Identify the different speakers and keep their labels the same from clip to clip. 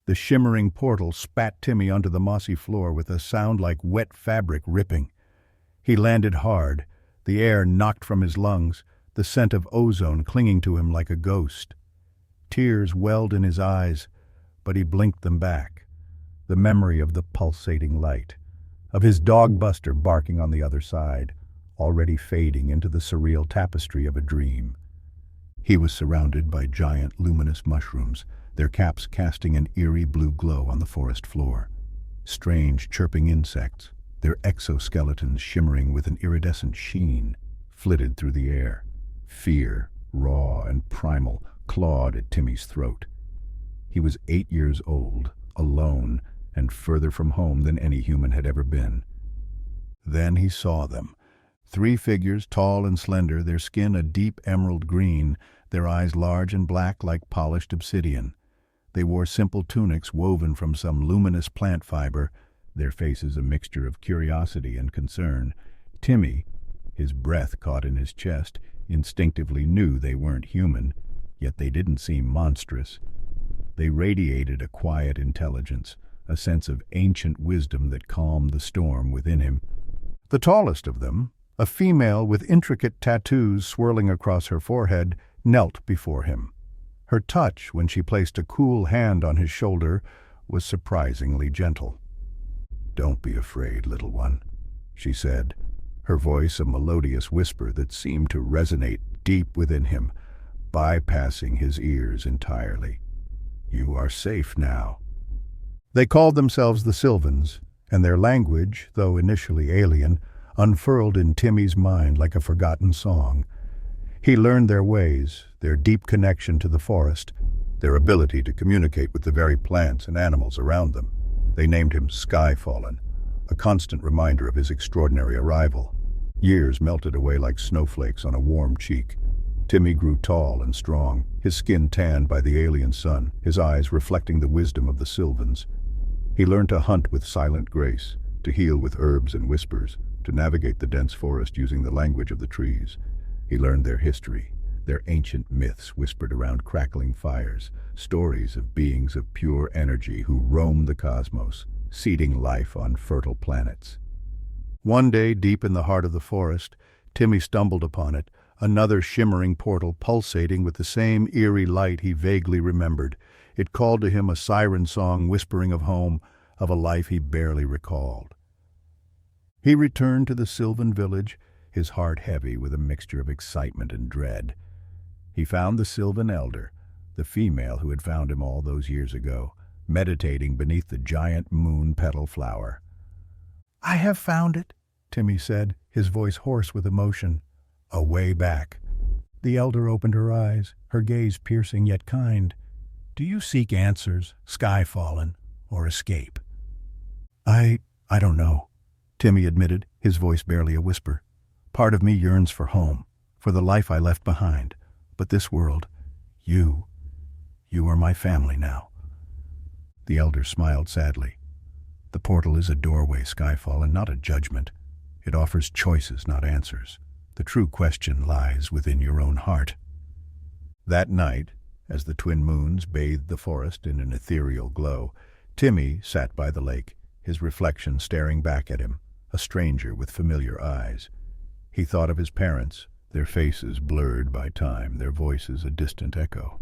Speaker 1: The shimmering portal spat Timmy onto the mossy floor with a sound like wet fabric ripping. He landed hard, the air knocked from his lungs, the scent of ozone clinging to him like a ghost. Tears welled in his eyes, but he blinked them back. The memory of the pulsating light, of his dog Buster barking on the other side, already fading into the surreal tapestry of a dream. He was surrounded by giant luminous mushrooms, their caps casting an eerie blue glow on the forest floor. Strange chirping insects, their exoskeletons shimmering with an iridescent sheen, flitted through the air. Fear, raw and primal, clawed at Timmy's throat. He was 8 years old, alone, and further from home than any human had ever been. Then he saw them. 3 figures, tall and slender, their skin a deep emerald green, their eyes large and black like polished obsidian. They wore simple tunics woven from some luminous plant fiber, their faces a mixture of curiosity and concern. Timmy, his breath caught in his chest, instinctively knew they weren't human, yet they didn't seem monstrous. They radiated a quiet intelligence, a sense of ancient wisdom that calmed the storm within him. The tallest of them, a female with intricate tattoos swirling across her forehead, knelt before him. Her touch, when she placed a cool hand on his shoulder, was surprisingly gentle. "Don't be afraid, little one," she said, her voice a melodious whisper that seemed to resonate deep within him, bypassing his ears entirely. "You are safe now." They called themselves the Sylvans, and their language, though initially alien, unfurled in Timmy's mind like a forgotten song. He learned their ways, their deep connection to the forest, their ability to communicate with the very plants and animals around them. They named him Skyfallen, a constant reminder of his extraordinary arrival. Years melted away like snowflakes on a warm cheek. Timmy grew tall and strong, his skin tanned by the alien sun, his eyes reflecting the wisdom of the Sylvans. He learned to hunt with silent grace, to heal with herbs and whispers, to navigate the dense forest using the language of the trees. He learned their history, their ancient myths whispered around crackling fires, stories of beings of pure energy who roamed the cosmos, seeding life on fertile planets. One day, deep in the heart of the forest, Timmy stumbled upon it, another shimmering portal pulsating with the same eerie light he vaguely remembered. It called to him a siren song whispering of home, of a life he barely recalled. He returned to the Sylvan village, his heart heavy with a mixture of excitement and dread. He found the Sylvan elder, the female who had found him all those years ago, meditating beneath the giant moon petal flower. "I have found it," Timmy said, his voice hoarse with emotion. "A way back." The elder opened her eyes, her gaze piercing yet kind. "Do you seek answers, Skyfallen, or escape?" I don't know," Timmy admitted, his voice barely a whisper. "Part of me yearns for home, for the life I left behind. But this world, you are my family now." The elder smiled sadly. "The portal is a doorway, Skyfallen, not a judgment. It offers choices, not answers. The true question lies within your own heart." That night, as the twin moons bathed the forest in an ethereal glow, Timmy sat by the lake, his reflection staring back at him, a stranger with familiar eyes. He thought of his parents, their faces blurred by time, their voices a distant echo.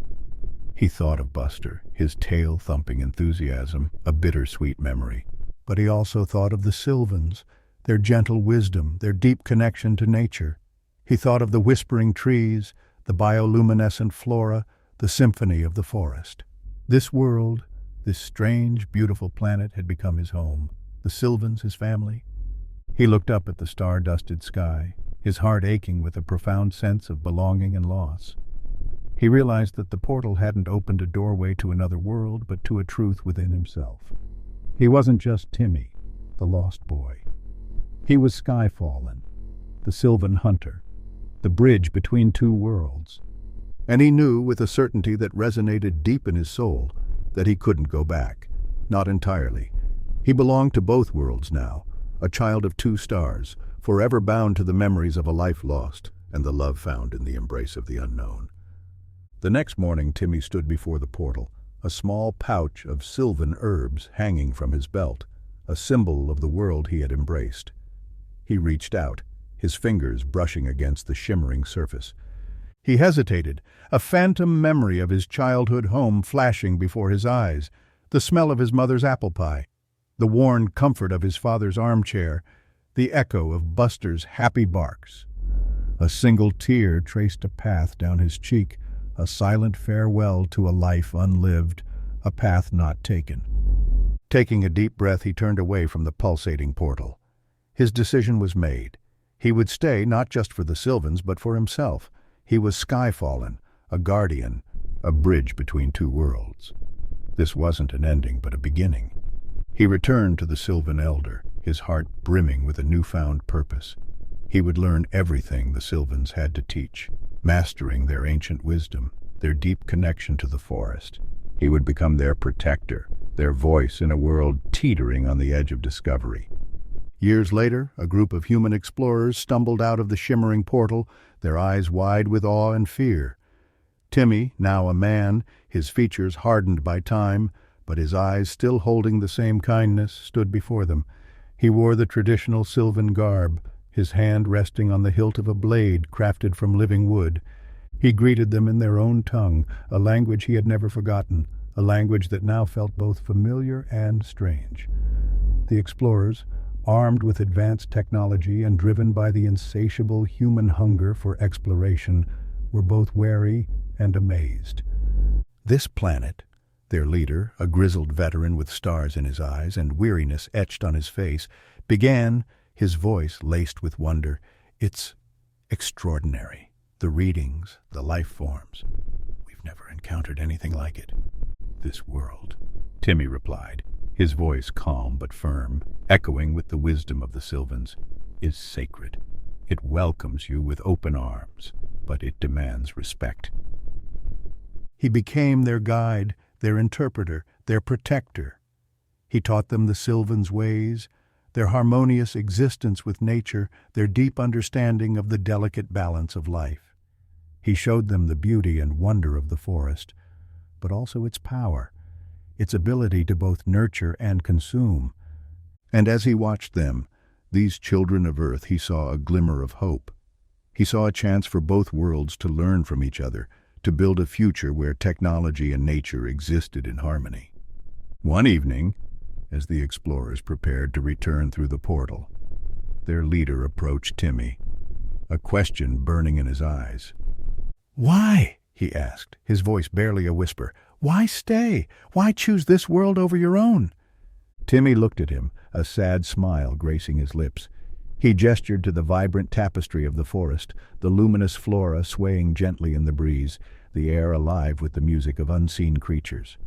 Speaker 1: He thought of Buster, his tail-thumping enthusiasm, a bittersweet memory. But he also thought of the Sylvans, their gentle wisdom, their deep connection to nature. He thought of the whispering trees, the bioluminescent flora, the symphony of the forest. This world, this strange, beautiful planet had become his home, the Sylvans his family. He looked up at the star-dusted sky, his heart aching with a profound sense of belonging and loss. He realized that the portal hadn't opened a doorway to another world, but to a truth within himself. He wasn't just Timmy, the lost boy. He was Skyfallen, the Sylvan hunter, the bridge between two worlds. And he knew with a certainty that resonated deep in his soul that he couldn't go back, not entirely. He belonged to both worlds now, a child of 2 stars, forever bound to the memories of a life lost and the love found in the embrace of the unknown. The next morning, Timmy stood before the portal, a small pouch of sylvan herbs hanging from his belt, a symbol of the world he had embraced. He reached out, his fingers brushing against the shimmering surface. He hesitated, a phantom memory of his childhood home flashing before his eyes, the smell of his mother's apple pie, the worn comfort of his father's armchair, the echo of Buster's happy barks. A single tear traced a path down his cheek, a silent farewell to a life unlived, a path not taken. Taking a deep breath, he turned away from the pulsating portal. His decision was made. He would stay not just for the Sylvans, but for himself. He was Skyfallen, a guardian, a bridge between two worlds. This wasn't an ending, but a beginning. He returned to the Sylvan Elder, his heart brimming with a newfound purpose. He would learn everything the Sylvans had to teach, mastering their ancient wisdom, their deep connection to the forest. He would become their protector, their voice in a world teetering on the edge of discovery. Years later, a group of human explorers stumbled out of the shimmering portal, their eyes wide with awe and fear. Timmy, now a man, his features hardened by time, but his eyes still holding the same kindness, stood before them. He wore the traditional Sylvan garb, his hand resting on the hilt of a blade crafted from living wood. He greeted them in their own tongue, a language he had never forgotten, a language that now felt both familiar and strange. The explorers, armed with advanced technology and driven by the insatiable human hunger for exploration, were both wary and amazed. This planet, their leader, a grizzled veteran with stars in his eyes and weariness etched on his face, began, his voice laced with wonder. It's extraordinary. The readings, the life forms. We've never encountered anything like it. This world, Timmy replied, his voice calm but firm, echoing with the wisdom of the Sylvans, is sacred. It welcomes you with open arms, but it demands respect. He became their guide, their interpreter, their protector. He taught them the Sylvans' ways, their harmonious existence with nature, their deep understanding of the delicate balance of life. He showed them the beauty and wonder of the forest, but also its power, its ability to both nurture and consume. And as he watched them, these children of Earth, he saw a glimmer of hope. He saw a chance for both worlds to learn from each other, to build a future where technology and nature existed in harmony. One evening, as the explorers prepared to return through the portal, their leader approached Timmy, a question burning in his eyes. "Why?" he asked, his voice barely a whisper. "Why stay? Why choose this world over your own?" Timmy looked at him, a sad smile gracing his lips. He gestured to the vibrant tapestry of the forest, the luminous flora swaying gently in the breeze, the air alive with the music of unseen creatures.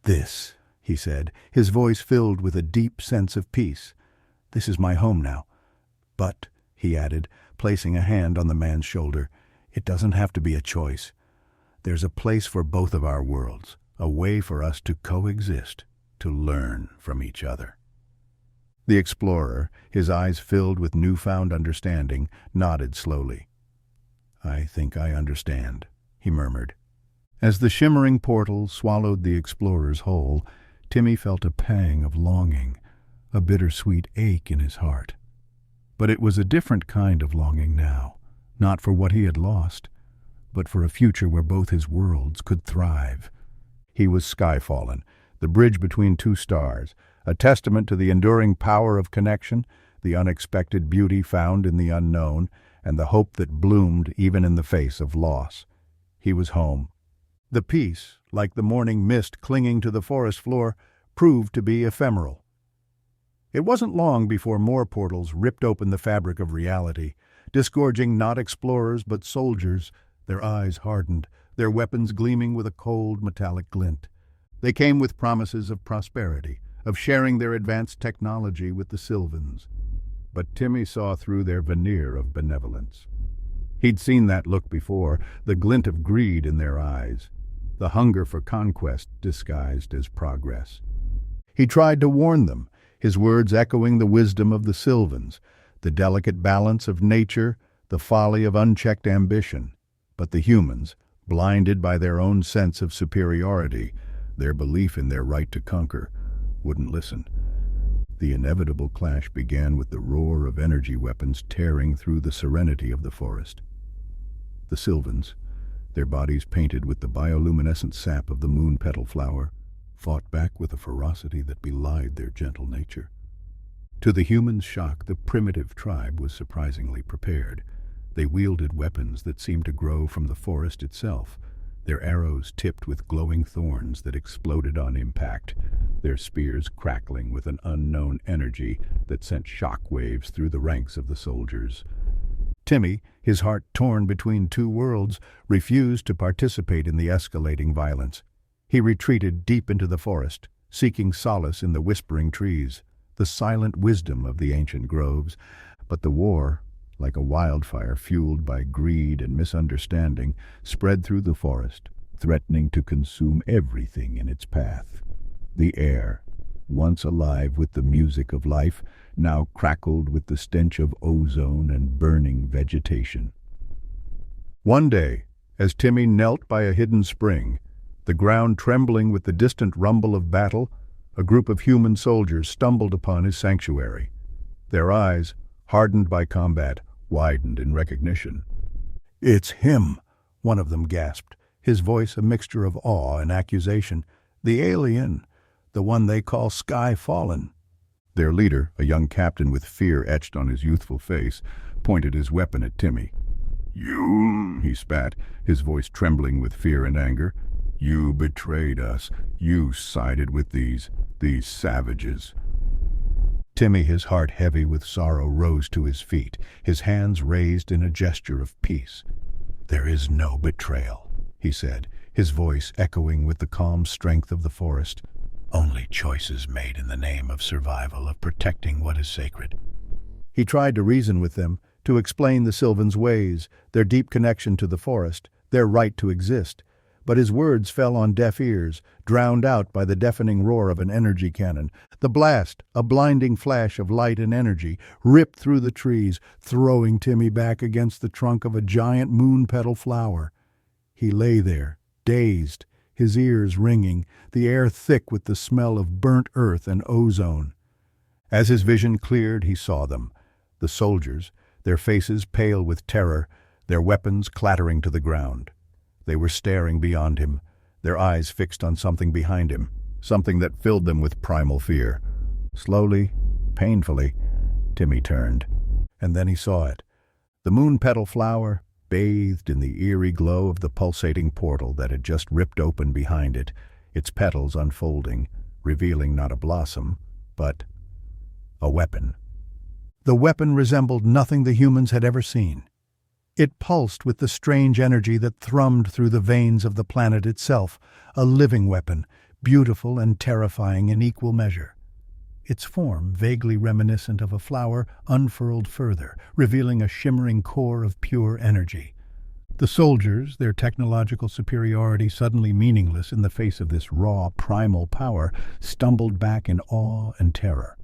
Speaker 1: "This," he said, his voice filled with a deep sense of peace. "This is my home now. But," he added, placing a hand on the man's shoulder, "it doesn't have to be a choice. There's a place for both of our worlds, a way for us to coexist, to learn from each other." The explorer, his eyes filled with newfound understanding, nodded slowly. "I think I understand," he murmured. As the shimmering portal swallowed the explorers whole, Timmy felt a pang of longing, a bittersweet ache in his heart. But it was a different kind of longing now, not for what he had lost, but for a future where both his worlds could thrive. He was Skyfallen, the bridge between two stars, a testament to the enduring power of connection, the unexpected beauty found in the unknown, and the hope that bloomed even in the face of loss. He was home. The peace, like the morning mist clinging to the forest floor, proved to be ephemeral. It wasn't long before more portals ripped open the fabric of reality, disgorging not explorers but soldiers, their eyes hardened, their weapons gleaming with a cold metallic glint. They came with promises of prosperity, of sharing their advanced technology with the Sylvans. But Timmy saw through their veneer of benevolence. He'd seen that look before, the glint of greed in their eyes, the hunger for conquest disguised as progress. He tried to warn them, his words echoing the wisdom of the Sylvans, the delicate balance of nature, the folly of unchecked ambition. But the humans, blinded by their own sense of superiority, their belief in their right to conquer, wouldn't listen. The inevitable clash began with the roar of energy weapons tearing through the serenity of the forest. The Sylvans, their bodies painted with the bioluminescent sap of the moon petal flower, fought back with a ferocity that belied their gentle nature. To the humans' shock, the primitive tribe was surprisingly prepared. They wielded weapons that seemed to grow from the forest itself, their arrows tipped with glowing thorns that exploded on impact, their spears crackling with an unknown energy that sent shock waves through the ranks of the soldiers. Timmy, his heart torn between two worlds, refused to participate in the escalating violence. He retreated deep into the forest, seeking solace in the whispering trees, the silent wisdom of the ancient groves. But the war, like a wildfire fueled by greed and misunderstanding, spread through the forest, threatening to consume everything in its path. The air, once alive with the music of life, now crackled with the stench of ozone and burning vegetation. One day, as Timmy knelt by a hidden spring, the ground trembling with the distant rumble of battle, a group of human soldiers stumbled upon his sanctuary. Their eyes, hardened by combat, widened in recognition. "It's him," one of them gasped, his voice a mixture of awe and accusation. "The alien, the one they call Sky Fallen." Their leader, a young captain with fear etched on his youthful face, pointed his weapon at Timmy. "You," he spat, his voice trembling with fear and anger. "You betrayed us. You sided with these savages." Timmy, his heart heavy with sorrow, rose to his feet, his hands raised in a gesture of peace. "There is no betrayal," he said, his voice echoing with the calm strength of the forest. "Only choices made in the name of survival, of protecting what is sacred." He tried to reason with them, to explain the Sylvans' ways, their deep connection to the forest, their right to exist. But his words fell on deaf ears, drowned out by the deafening roar of an energy cannon. The blast, a blinding flash of light and energy, ripped through the trees, throwing Timmy back against the trunk of a giant moon-petal flower. He lay there, dazed, his ears ringing, the air thick with the smell of burnt earth and ozone. As his vision cleared, he saw them, the soldiers, their faces pale with terror, their weapons clattering to the ground. They were staring beyond him, their eyes fixed on something behind him, something that filled them with primal fear. Slowly, painfully, Timmy turned, and then he saw it. The moon-petal flower, bathed in the eerie glow of the pulsating portal that had just ripped open behind it, its petals unfolding, revealing not a blossom, but a weapon. The weapon resembled nothing the humans had ever seen. It pulsed with the strange energy that thrummed through the veins of the planet itself, a living weapon, beautiful and terrifying in equal measure. Its form, vaguely reminiscent of a flower, unfurled further, revealing a shimmering core of pure energy. The soldiers, their technological superiority suddenly meaningless in the face of this raw, primal power, stumbled back in awe and terror.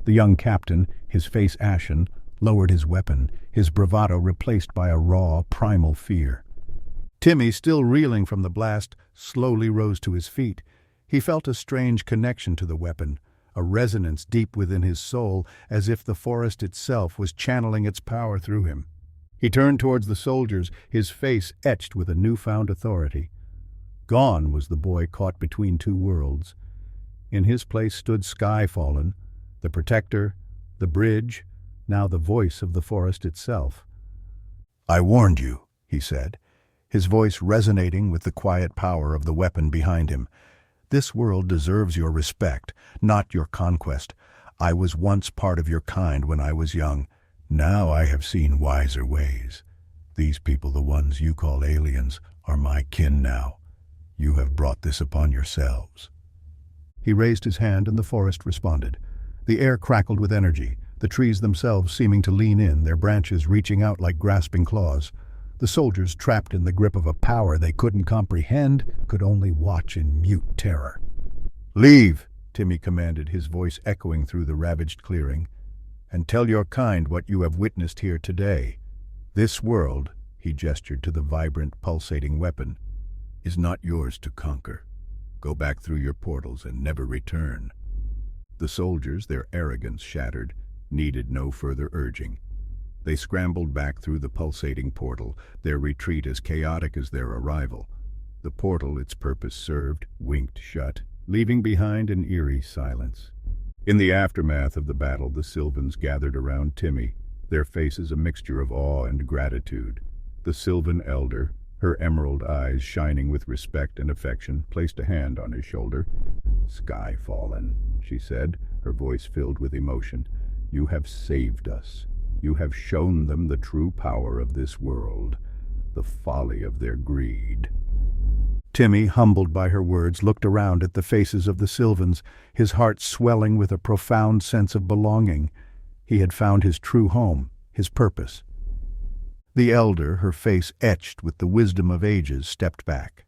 Speaker 1: The young captain, his face ashen, lowered his weapon, his bravado replaced by a raw, primal fear. Timmy, still reeling from the blast, slowly rose to his feet. He felt a strange connection to the weapon, a resonance deep within his soul, as if the forest itself was channeling its power through him. He turned towards the soldiers, his face etched with a newfound authority. Gone was the boy caught between two worlds. In his place stood Sky Fallen, the protector, the bridge, now the voice of the forest itself. "I warned you," he said, his voice resonating with the quiet power of the weapon behind him. "This world deserves your respect, not your conquest. I was once part of your kind when I was young. Now I have seen wiser ways. These people, the ones you call aliens, are my kin now. You have brought this upon yourselves." He raised his hand and the forest responded. The air crackled with energy, the trees themselves seeming to lean in, their branches reaching out like grasping claws. The soldiers, trapped in the grip of a power they couldn't comprehend, could only watch in mute terror. "Leave," Timmy commanded, his voice echoing through the ravaged clearing, "and tell your kind what you have witnessed here today. This world he gestured to the vibrant, pulsating weapon, is not yours to conquer. Go back through your portals and never return. The soldiers, their arrogance shattered, needed no further urging. They scrambled back through the pulsating portal, their retreat as chaotic as their arrival. The portal, its purpose served, winked shut, leaving behind an eerie silence. In the aftermath of the battle, the Sylvans gathered around Timmy, their faces a mixture of awe and gratitude. The Sylvan elder, her emerald eyes shining with respect and affection, placed a hand on his shoulder. "Skyfallen," she said, her voice filled with emotion, "you have saved us. You have shown them the true power of this world, the folly of their greed." Timmy, humbled by her words, looked around at the faces of the Sylvans, his heart swelling with a profound sense of belonging. He had found his true home, his purpose. The elder, her face etched with the wisdom of ages, stepped back.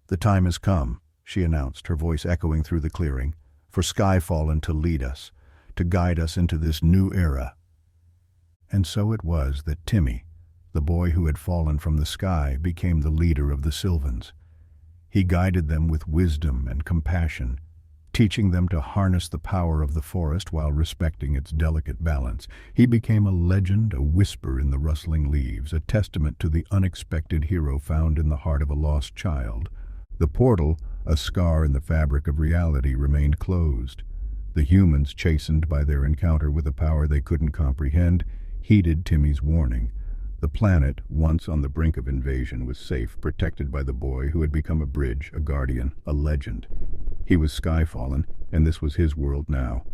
Speaker 1: "The time has come," she announced, her voice echoing through the clearing, "for Skyfallen to lead us, to guide us into this new era." And so it was that Timmy, the boy who had fallen from the sky, became the leader of the Sylvans. He guided them with wisdom and compassion, teaching them to harness the power of the forest while respecting its delicate balance. He became a legend, a whisper in the rustling leaves, a testament to the unexpected hero found in the heart of a lost child. The portal, a scar in the fabric of reality, remained closed. The humans, chastened by their encounter with a power they couldn't comprehend, heeded Timmy's warning. The planet, once on the brink of invasion, was safe, protected by the boy who had become a bridge, a guardian, a legend. He was Skyfallen, and this was his world now.